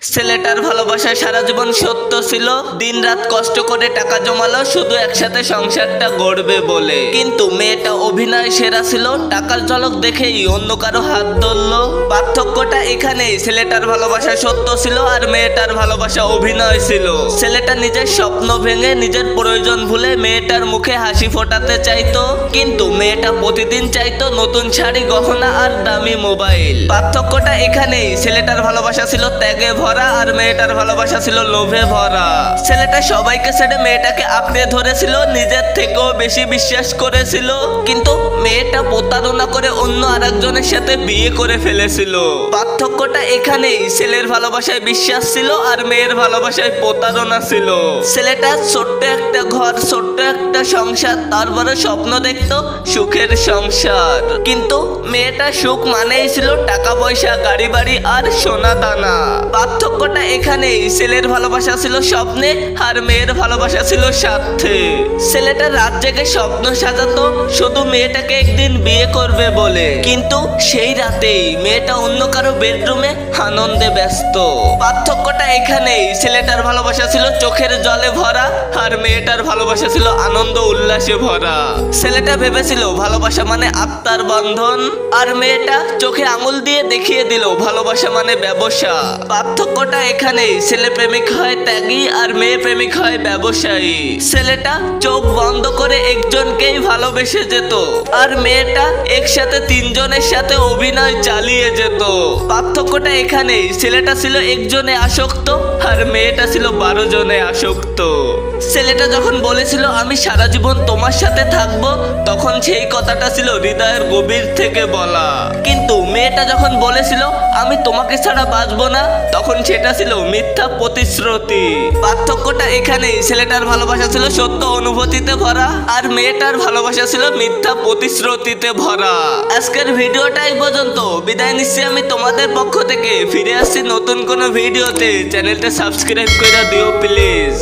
ছেলেটার ভালোবাসা সারা জীবন সত্য ছিল, দিন রাত কষ্ট করে টাকা জমালো শুধু একসাথে সংসারটা গড়বে বলে। কিন্তু মেয়েটা অভিনয় সেরা ছিল, টাকার ঝলক দেখেই অন্য কারো হাত ধরলো। পার্থক্যটা এখানেই, ছেলেটার ভালোবাসা সত্য ছিল আর মেয়েটার ভালোবাসা অভিনয় ছিল। ছেলেটা নিজের স্বপ্ন ভেঙে নিজের প্রয়োজন ভুলে মেয়েটার মুখে হাসি ফোটাতে চাইতো, কিন্তু মেয়েটা প্রতিদিন চাইতো নতুন শাড়ি, গহনা আর দামি মোবাইল। পার্থক্যটা এখানেই, ছেলেটার ভালোবাসা ছিল ত্যাগে ভরা আর মেয়েটার ভালোবাসা ছিল লোভে ভরা। ছেলেটা সবাইকে ছেড়ে মেয়েটাকে আঁকড়ে ধরেছিল, নিজের থেকেও বেশি বিশ্বাস করেছিল, কিন্তু মেয়েটা প্রতারণা করে অন্য আরেকজনের সাথে বিয়ে করে ফেলেছিল। পার্থক্যটা এখানেই, ছেলের ভালোবাসায় বিশ্বাস ছিল আর মেয়ের ভালোবাসায় প্রতারণা ছিল। ছেলেটা ছোট্ট একটা ঘর, ছোট্ট একটা সংসার, তারপরে স্বপ্ন দেখতো সুখের সংসার, কিন্তু মেয়েটা সুখ মানেই ছিল টাকা পয়সা, গাড়ি বাড়ি আর সোনা দানা। পার্থক্যটা এখানেই, ছেলের ভালোবাসা ছিল স্বপ্নে আর মেয়ের ভালোবাসা ছিল স্বার্থে। ছেলেটা রাত জেগে স্বপ্ন সাজাতো শুধু মেয়েটাকে একদিন বিয়ে করবে বলে, কিন্তু সেই রাতেই মেয়েটা অন্য কারো বেডরুমে আনন্দে ব্যস্ত। পার্থক্যটা এখানেই, ছেলেটার ভালোবাসা ছিল চোখের জলে ভরা আর মেয়েটার ভালোবাসা ছিল আনন্দ উল্লাসে ভরা। ছেলেটা ভেবেছিল ভালোবাসা মানে আত্মার বন্ধন, আর মেয়েটা চোখে আঙুল দিয়ে দেখিয়ে দিল ভালোবাসা মানে ব্যবসা। পার্থক্যটা এখানেই, ছেলে প্রেমিক হয় ত্যাগী আর মেয়ে প্রেমিক হয় ব্যবসায়ী। ছেলেটা চোখ বন্ধ করে একজনকেই ভালোবেসে যেত আর মেয়েটা একসাথে তিনজনের সাথে অভিনয় চালিয়ে যেত। পার্থক্যটা এখানেই, ছেলেটা ছিল একজনে আসক্ত আর মেয়েটা ছিল 12 জনে আসক্ত। ছেলেটা যখন বলেছিল আমি সারা জীবন তোমার সাথে থাকবো, তখন সেই কথাটা ছিল হৃদয়ের গভীর থেকে বলা, কিন্তু মেয়েটা যখন বলেছিল আমি তোমাকে ছাড়া বাঁচবো না, তখন সেটা ছিল মিথ্যা প্রতিশ্রুতি। পার্থক্যটা এখানেই, ছেলেটার ভালোবাসা ছিল সত্য অনুভূতিতে ভরা আর মেয়েটার ভালোবাসা ছিল মিথ্যা প্রতিশ্রুতিতে ভরা। আজকের ভিডিওটাই পর্যন্ত, বিদায় নিচ্ছি আমি তোমাদের পক্ষ থেকে। ফিরে আসছি নতুন কোনো ভিডিওতে, চ্যানেলটা সাবস্ক্রাইব করে দিও প্লিজ।